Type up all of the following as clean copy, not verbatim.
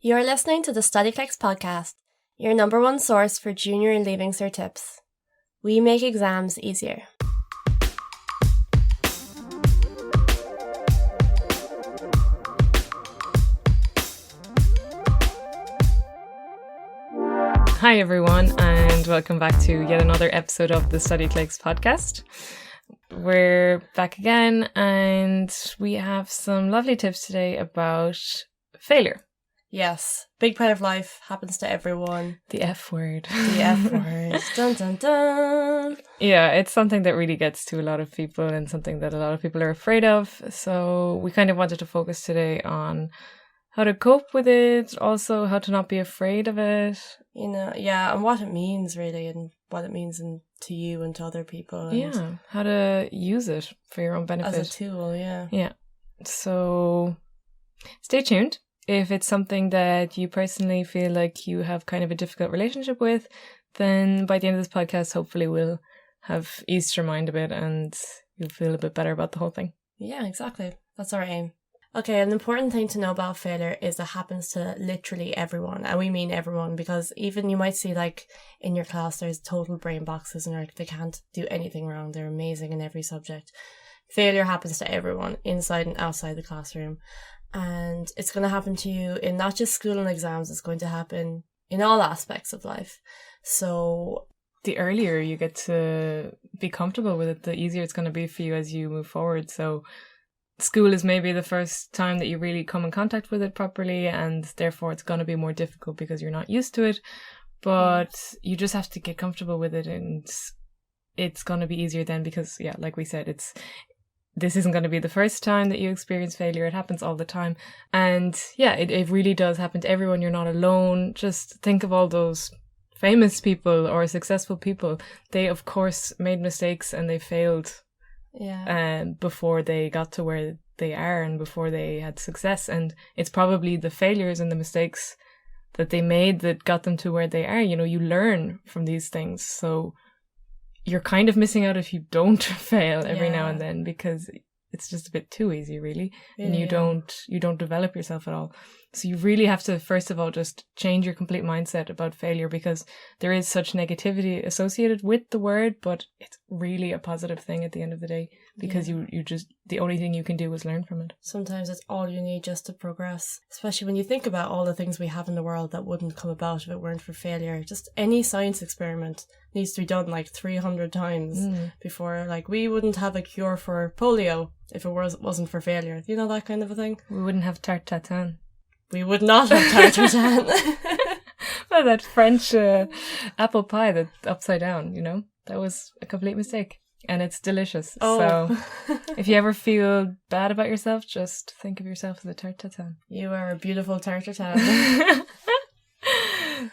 You're listening to the Studyclix Podcast, your number one source for junior and leaving cert tips. We make exams easier. Hi everyone, and welcome back to yet another episode of the Studyclix Podcast. We're back again, and we have some lovely tips today about failure. Yes, big part of life, happens to everyone. The F word. The F word. Dun dun dun. Yeah, it's something that really gets to a lot of people and something that a lot of people are afraid of. So we kind of wanted to focus today on how to cope with it, also how to not be afraid of it. You know, yeah, and what it means really, and what it means to you and to other people. And yeah, how to use it for your own benefit. as a tool, yeah. Yeah. So stay tuned. If it's something that you personally feel like you have kind of a difficult relationship with, then by the end of this podcast, hopefully we'll have eased your mind a bit and you'll feel a bit better about the whole thing. Yeah, exactly. That's our aim. Okay, an important thing to know about failure is it happens to literally everyone. And we mean everyone, because even you might see like in your class, there's total brain boxes and they can't do anything wrong. They're amazing in every subject. Failure happens to everyone, inside and outside the classroom. And it's going to happen to you in not just school and exams, it's going to happen in all aspects of life. So the earlier you get to be comfortable with it, the easier it's going to be for you as you move forward. So school is maybe the first time that you really come in contact with it properly, and therefore it's going to be more difficult because you're not used to it. But you just have to get comfortable with it, and it's going to be easier then because, yeah, like we said, this isn't going to be the first time that you experience failure. It happens all the time. And yeah, it really does happen to everyone. You're not alone. Just think of all those famous people or successful people. They, of course, made mistakes and they failed before they got to where they are and before they had success. And it's probably the failures and the mistakes that they made that got them to where they are. You know, you learn from these things. So you're kind of missing out if you don't fail every now and then, because it's just a bit too easy, really. And you don't develop yourself at all. So you really have to, first of all, just change your complete mindset about failure, because there is such negativity associated with the word, but it's really a positive thing at the end of the day, because you just, the only thing you can do is learn from it. Sometimes it's all you need just to progress, especially when you think about all the things we have in the world that wouldn't come about if it weren't for failure. Just any science experiment needs to be done like 300 times before, like, we wouldn't have a cure for polio if it wasn't for failure. You know, that kind of a thing. We wouldn't have tarte tatin. We would not have tarte tatin. Well, that French apple pie that's upside down, you know, that was a complete mistake. And it's delicious. So if you ever feel bad about yourself, just think of yourself as a tarte tatin. You are a beautiful tarte tatin.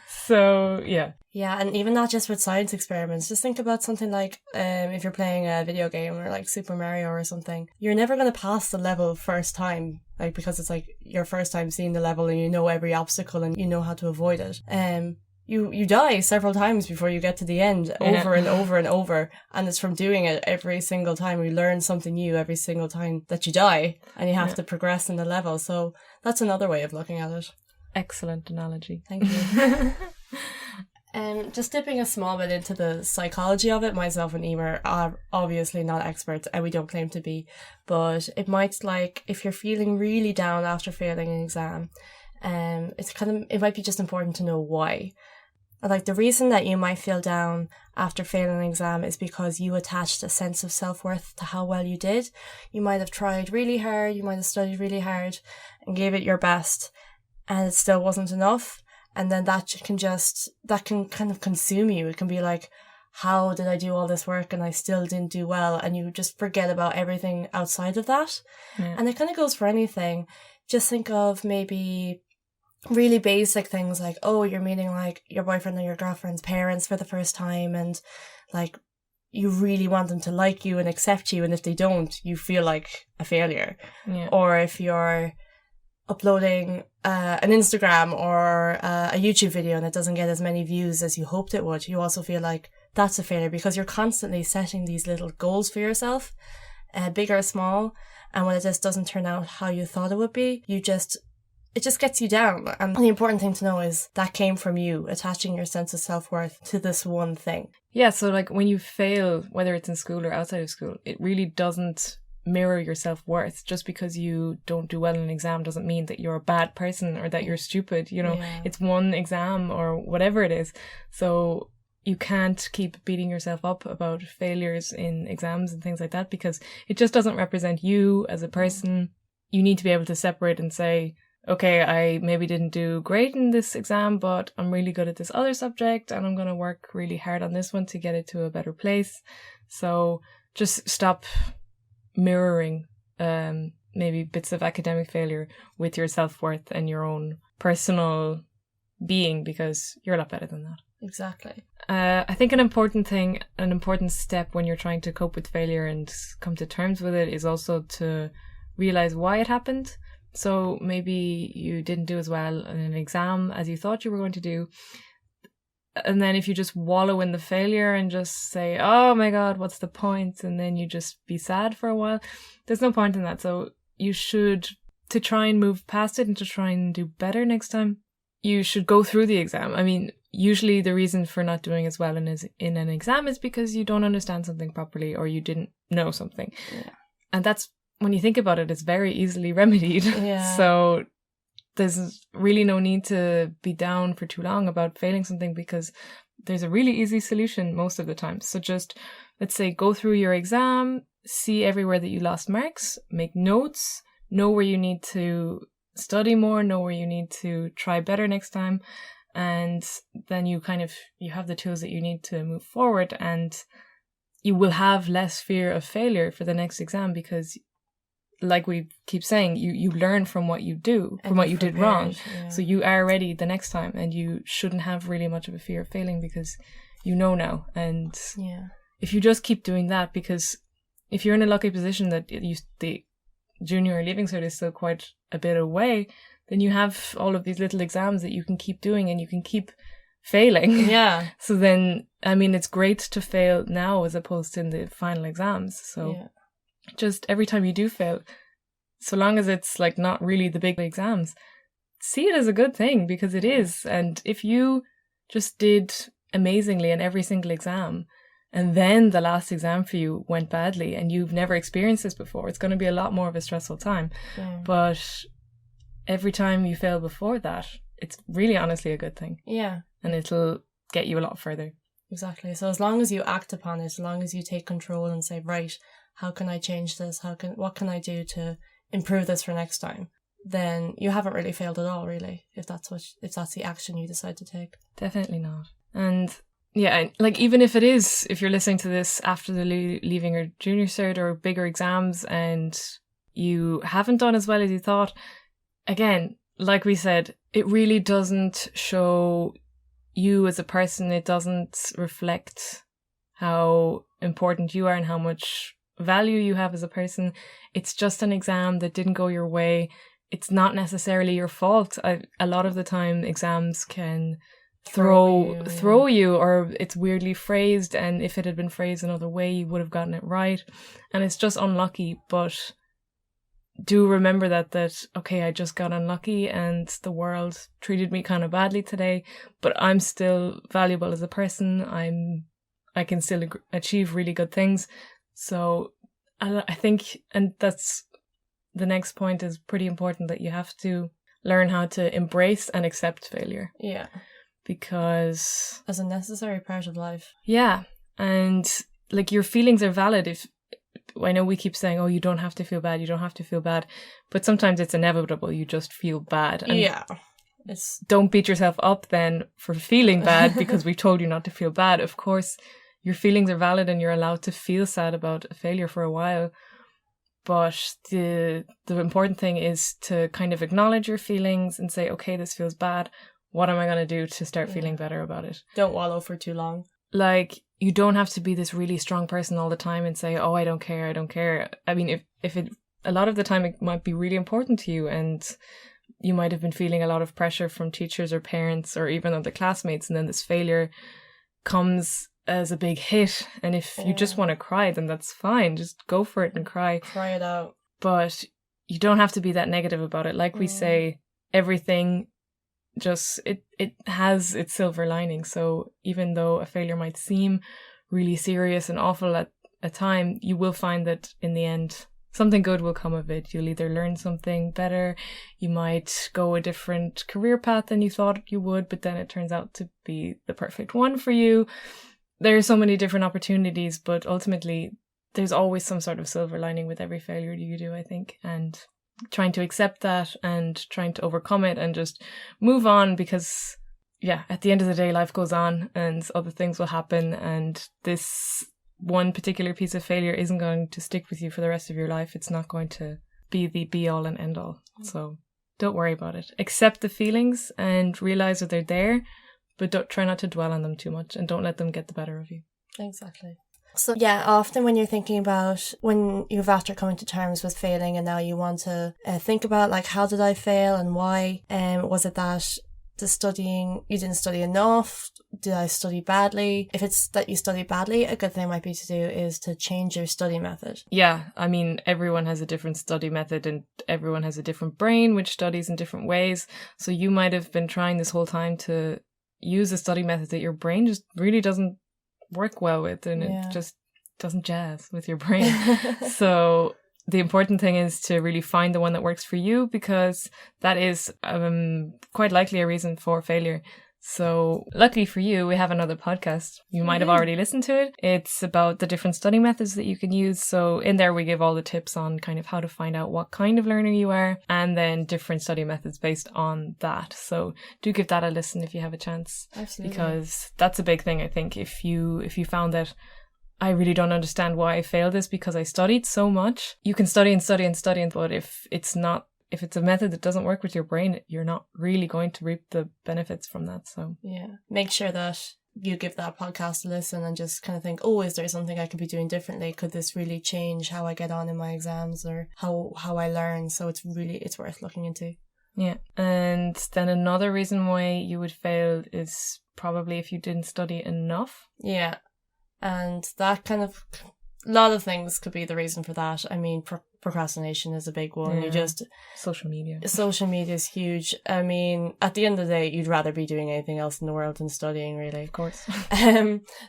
So, yeah. Yeah, and even not just with science experiments. Just think about something like if you're playing a video game or like Super Mario or something. You're never going to pass the level first time, like, because it's like your first time seeing the level and you know every obstacle and you know how to avoid it. You die several times before you get to the end, over and over and over. And it's from doing it every single time. You learn something new every single time that you die, and you have to progress in the level. So that's another way of looking at it. Excellent analogy. Thank you. Just dipping a small bit into the psychology of it, myself and Eimear are obviously not experts, and we don't claim to be, but it might, like, if you're feeling really down after failing an exam, it might be just important to know why. Like, the reason that you might feel down after failing an exam is because you attached a sense of self-worth to how well you did. You might have tried really hard, you might have studied really hard and gave it your best, and it still wasn't enough. And then that can kind of consume you. It can be like, how did I do all this work and I still didn't do well? And you just forget about everything outside of that. Yeah. And it kind of goes for anything. Just think of maybe really basic things like, oh, you're meeting like your boyfriend or your girlfriend's parents for the first time, and like you really want them to like you and accept you, and if they don't, you feel like a failure. Yeah. Or if you're uploading an Instagram or a YouTube video and it doesn't get as many views as you hoped it would, you also feel like that's a failure, because you're constantly setting these little goals for yourself, big or small, and when it just doesn't turn out how you thought it would be, you just it just gets you down. And the important thing to know is that came from you attaching your sense of self-worth to this one thing. Yeah, so like when you fail, whether it's in school or outside of school, it really doesn't mirror your self-worth. Just because you don't do well in an exam doesn't mean that you're a bad person or that you're stupid. You know, It's one exam or whatever it is. So you can't keep beating yourself up about failures in exams and things like that, because it just doesn't represent you as a person. You need to be able to separate and say, okay, I maybe didn't do great in this exam, but I'm really good at this other subject and I'm going to work really hard on this one to get it to a better place. So just stop mirroring maybe bits of academic failure with your self-worth and your own personal being, because you're a lot better than that. Exactly. I think an important step when you're trying to cope with failure and come to terms with it is also to realize why it happened. So maybe you didn't do as well in an exam as you thought you were going to do. And then if you just wallow in the failure and just say, oh my God, what's the point? And then you just be sad for a while. There's no point in that. So you should, to try and move past it and to try and do better next time, you should go through the exam. I mean, usually the reason for not doing as well in an exam is because you don't understand something properly or you didn't know something. Yeah. And that's, when you think about it, it's very easily remedied. Yeah. So there's really no need to be down for too long about failing something, because there's a really easy solution most of the time. So just, let's say, go through your exam, see everywhere that you lost marks, make notes, know where you need to study more, know where you need to try better next time. And then you have the tools that you need to move forward, and you will have less fear of failure for the next exam, because like we keep saying, you learn from what you do, from what you did wrong. Yeah. So you are ready the next time, and you shouldn't have really much of a fear of failing because you know now. And if you just keep doing that, because if you're in a lucky position that the junior leaving cert is still quite a bit away, then you have all of these little exams that you can keep doing and you can keep failing. Yeah. So then, I mean, it's great to fail now as opposed to in the final exams. So just every time you do fail, so long as it's like not really the big exams, see it as a good thing, because it is. And if you just did amazingly in every single exam, and then the last exam for you went badly and you've never experienced this before, it's going to be a lot more of a stressful time. But every time you fail before that, it's really honestly a good thing. Yeah. And it'll get you a lot further. Exactly. So as long as you act upon it, as long as you take control and say, right, how can I change this? What can I do to improve this for next time? Then you haven't really failed at all, really, if that's the action you decide to take. Definitely not. And yeah, like even if you're listening to this after the leaving or junior cert or bigger exams and you haven't done as well as you thought, again, like we said, it really doesn't show you as a person. It doesn't reflect how important you are and how much value you have as a person. It's just an exam that didn't go your way. It's not necessarily your fault. A lot of the time exams can throw you, or it's weirdly phrased, and if it had been phrased another way you would have gotten it right, and it's just unlucky. But do remember that okay, I just got unlucky and the world treated me kind of badly today, but I'm still valuable as a person. I can still achieve really good things. So I think, and that's the next point, is pretty important, that you have to learn how to embrace and accept failure. Yeah. Because as a necessary part of life. Yeah. And like, your feelings are valid. If I know we keep saying, oh, you don't have to feel bad, but sometimes it's inevitable. You just feel bad. And don't beat yourself up then for feeling bad because we told you not to feel bad. Of course, your feelings are valid and you're allowed to feel sad about a failure for a while. But the important thing is to kind of acknowledge your feelings and say, okay, this feels bad. What am I going to do to start feeling better about it? Don't wallow for too long. Like, you don't have to be this really strong person all the time and say, oh, I don't care. I mean, if it, a lot of the time it might be really important to you, and you might have been feeling a lot of pressure from teachers or parents or even other classmates, and then this failure comes as a big hit. And if you just want to cry, then that's fine. Just go for it and cry. Cry it out. But you don't have to be that negative about it. Like we say, everything just, it has its silver lining. So even though a failure might seem really serious and awful at a time, you will find that in the end, something good will come of it. You'll either learn something better, you might go a different career path than you thought you would, but then it turns out to be the perfect one for you. There are so many different opportunities, but ultimately there's always some sort of silver lining with every failure you do, I think, and trying to accept that and trying to overcome it and just move on, because at the end of the day, life goes on and other things will happen, and this one particular piece of failure isn't going to stick with you for the rest of your life. It's not going to be the be all and end all. So don't worry about it. Accept the feelings and realize that they're there, but try not to dwell on them too much, and don't let them get the better of you. Exactly. So often when you're thinking about when you've after coming to terms with failing and now you want to think about like, how did I fail and why? Was it that you didn't study enough? Did I study badly? If it's that you study badly, a good thing might be to do is to change your study method. Yeah, I mean, everyone has a different study method and everyone has a different brain which studies in different ways. So you might have been trying this whole time to use a study method that your brain just really doesn't work well with, and it just doesn't jazz with your brain. So the important thing is to really find the one that works for you, because that is quite likely a reason for failure. So luckily for you, we have another podcast. You might have already listened to it. It's about the different study methods that you can use. So in there, we give all the tips on kind of how to find out what kind of learner you are, and then different study methods based on that. So do give that a listen if you have a chance. Absolutely. Because that's a big thing, I think. If you found that I really don't understand why I failed this because I studied so much, you can study and study and study, but if it's a method that doesn't work with your brain, you're not really going to reap the benefits from that. So make sure that you give that podcast a listen and just kind of think, oh, is there something I could be doing differently? Could this really change how I get on in my exams or how I learn? So it's worth looking into. Yeah. And then another reason why you would fail is probably if you didn't study enough. Yeah. And that kind of, a lot of things could be the reason for that. I mean, procrastination is a big one. Yeah. Social media is huge. I mean, at the end of the day, you'd rather be doing anything else in the world than studying, really. Of course.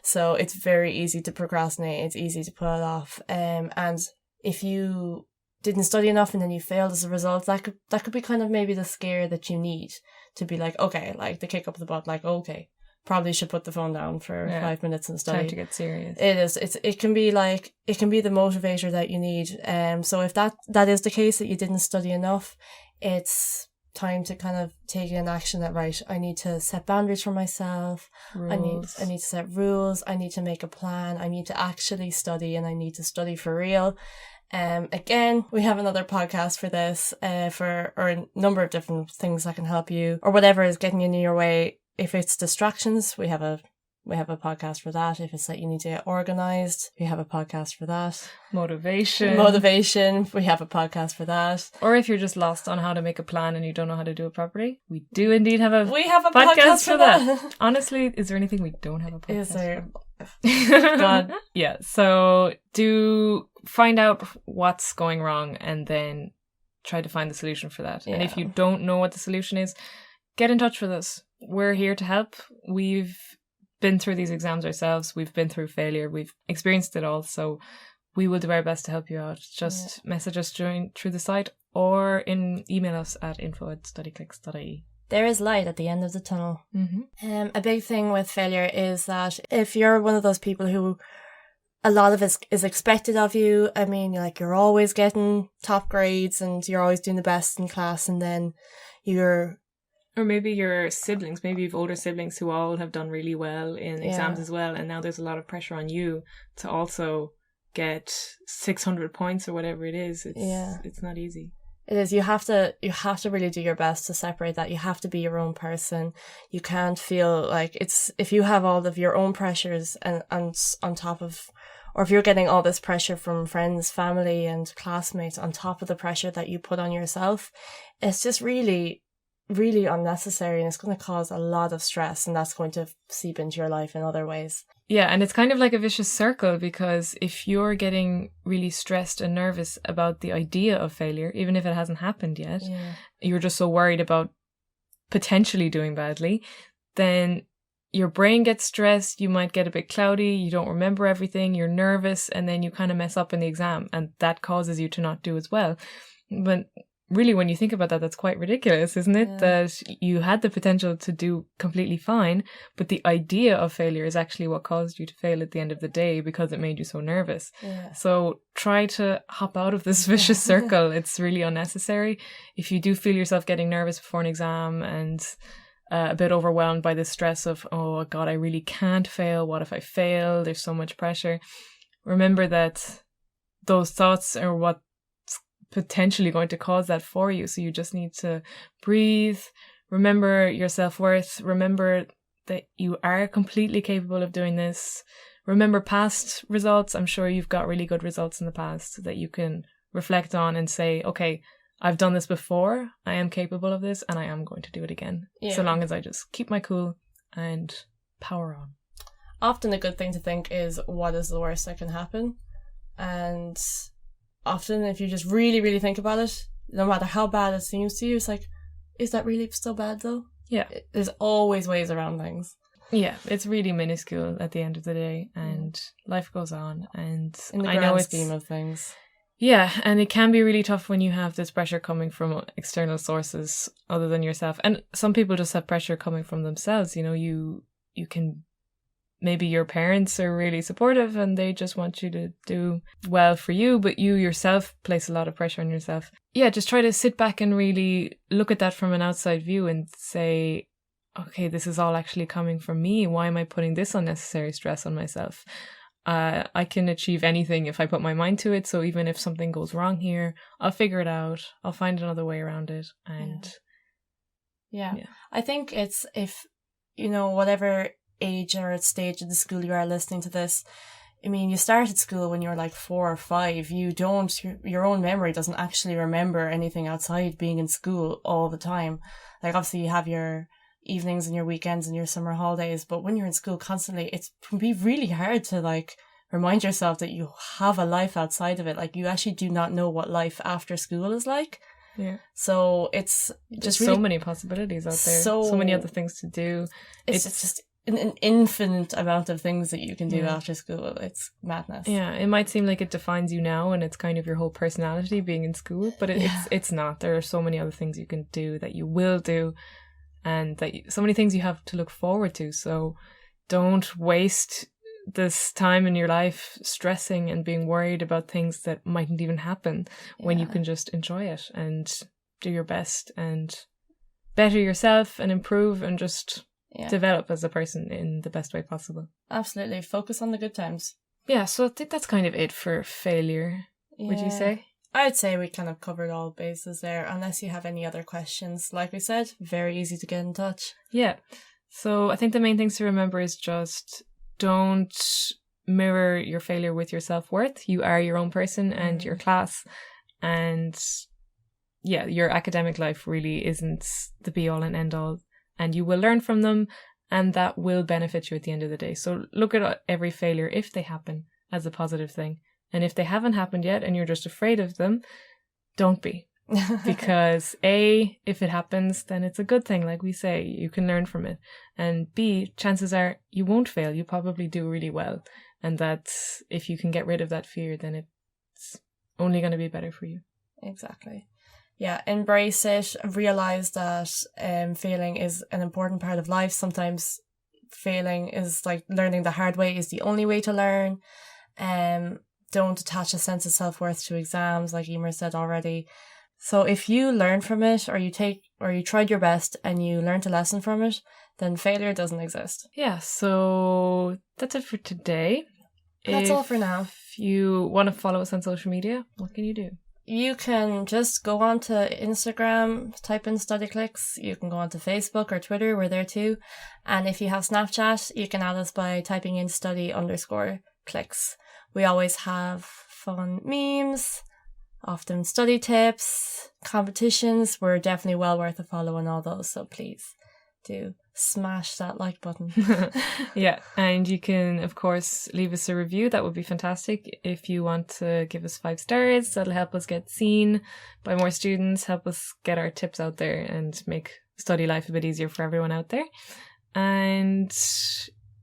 So it's very easy to procrastinate. It's easy to put it off. And if you didn't study enough and then you failed as a result, that could be kind of maybe the scare that you need to be like, okay, like the kick up the butt, like, okay, probably should put the phone down for 5 minutes and study. Time to get serious. It is. It can be the motivator that you need. So if that is the case, that you didn't study enough, it's time to kind of take an action that, right, I need to set boundaries for myself. Rules. I need to set rules. I need to make a plan. I need to actually study, and I need to study for real. Again, we have another podcast for this, or a number of different things that can help you, or whatever is getting in your way. If it's distractions, we have a podcast for that. If it's that you need to get organized, we have a podcast for that. Motivation, we have a podcast for that. Or if you're just lost on how to make a plan and you don't know how to do it properly, we do indeed have a podcast for that. Honestly, is there anything we don't have a podcast is there? For? God. Yeah. So do find out what's going wrong and then try to find the solution for that. Yeah. And if you don't know what the solution is, get in touch with us. We're here to help. We've been through these exams ourselves. We've been through failure. We've experienced it all. So we will do our best to help you out. Just message us through the site or email us at info@studyclix.ie. There is light at the end of the tunnel. Mm-hmm. A big thing with failure is that if you're one of those people who a lot of it is expected of you, I mean, like, you're always getting top grades and you're always doing the best in class, and then or maybe your siblings, maybe you've older siblings who all have done really well in exams as well, and now there's a lot of pressure on you to also get 600 points or whatever it is. It's not easy. It is. You have to really do your best to separate that. You have to be your own person. You can't feel like if you have all of your own pressures and on top of, or if you're getting all this pressure from friends, family and classmates on top of the pressure that you put on yourself, it's just really, really unnecessary, and it's going to cause a lot of stress, and that's going to seep into your life in other ways. Yeah, and it's kind of like a vicious circle, because if you're getting really stressed and nervous about the idea of failure, even if it hasn't happened yet, you're just so worried about potentially doing badly, then your brain gets stressed, you might get a bit cloudy, you don't remember everything, you're nervous, and then you kind of mess up in the exam, and that causes you to not do as well. But really, when you think about that, that's quite ridiculous, isn't it? That you had the potential to do completely fine, but the idea of failure is actually what caused you to fail at the end of the day, because it made you so nervous. So try to hop out of this vicious circle. It's really unnecessary. If you do feel yourself getting nervous before an exam and a bit overwhelmed by the stress of, oh God, I really can't fail. What if I fail? There's so much pressure. Remember that those thoughts are what potentially going to cause that for you. So you just need to breathe, remember your self-worth, remember that you are completely capable of doing this. Remember past results. I'm sure you've got really good results in the past that you can reflect on and say, okay, I've done this before, I am capable of this, and I am going to do it again. So long as I just keep my cool and power on. Often a good thing to think is, what is the worst that can happen? And often, if you just really, really think about it, no matter how bad it seems to you, it's like, is that really so bad though? Yeah. There's always ways around things. Yeah, it's really minuscule at the end of the day, and life goes on. And in the grand scheme of things. Yeah, and it can be really tough when you have this pressure coming from external sources other than yourself. And some people just have pressure coming from themselves. You know, you can... Maybe your parents are really supportive and they just want you to do well for you, but you yourself place a lot of pressure on yourself. Yeah, just try to sit back and really look at that from an outside view and say, okay, this is all actually coming from me. Why am I putting this unnecessary stress on myself? I can achieve anything if I put my mind to it. So even if something goes wrong here, I'll figure it out. I'll find another way around it. And yeah. I think it's, if, you know, whatever age or stage of the school you are listening to this, I mean, you started school when you're like 4 or 5. Your own memory doesn't actually remember anything outside being in school all the time. Like, obviously you have your evenings and your weekends and your summer holidays, but when you're in school constantly, it can be really hard to like remind yourself that you have a life outside of it. Like, you actually do not know what life after school is like. Yeah. So it's just really, so many possibilities out there. So many other things to do. It's just an infinite amount of things that you can do after school. It's madness. Yeah, it might seem like it defines you now and it's kind of your whole personality being in school, but it's not. There are so many other things you can do, that you will do, and so many things you have to look forward to. So don't waste this time in your life stressing and being worried about things that mightn't even happen when you can just enjoy it and do your best and better yourself and improve and just develop as a person in the best way possible. Absolutely. Focus on the good times. Yeah, so I think that's kind of it for failure, would you say? I'd say we kind of covered all bases there, unless you have any other questions. Like we said, very easy to get in touch. Yeah. So I think the main things to remember is just don't mirror your failure with your self-worth. You are your own person and your class. And yeah, your academic life really isn't the be-all and end-all. And you will learn from them, and that will benefit you at the end of the day. So look at every failure, if they happen, as a positive thing. And if they haven't happened yet and you're just afraid of them, don't be. Because A, if it happens, then it's a good thing, like we say, you can learn from it. And B, chances are you won't fail. You probably do really well. And that if you can get rid of that fear, then it's only going to be better for you. Exactly. Yeah, embrace it. Realize that failing is an important part of life. Sometimes failing is like learning the hard way is the only way to learn. Don't attach a sense of self-worth to exams, like Eimear said already. So if you learn from it, or you tried your best and you learned a lesson from it, then failure doesn't exist. Yeah, so that's it for today. That's all for now. If you want to follow us on social media, what can you do? You can just go on to Instagram, type in Studyclix. You can go on to Facebook or Twitter, we're there too. And if you have Snapchat, you can add us by typing in study_clicks. We always have fun memes, often study tips, competitions. We're definitely well worth a follow on all those, so please do smash that like button. Yeah, and you can, of course, leave us a review. That would be fantastic. If you want to give us 5 stars, that'll help us get seen by more students, help us get our tips out there and make study life a bit easier for everyone out there. And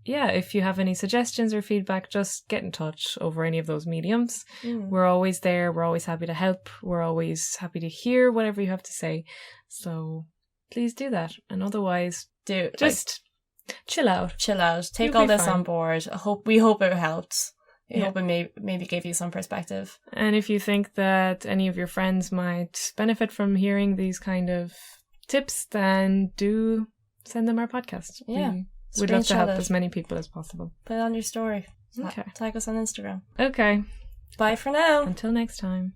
yeah, if you have any suggestions or feedback, just get in touch over any of those mediums. We're always there. We're always happy to help. We're always happy to hear whatever you have to say. So please do that. And otherwise, just chill out. Take all this on board. We hope it helped. I hope it maybe gave you some perspective. And if you think that any of your friends might benefit from hearing these kind of tips, then do send them our podcast. Yeah. We'd love to help as many people as possible. Put it on your story. Okay. Tag us on Instagram. Okay. Bye for now. Until next time.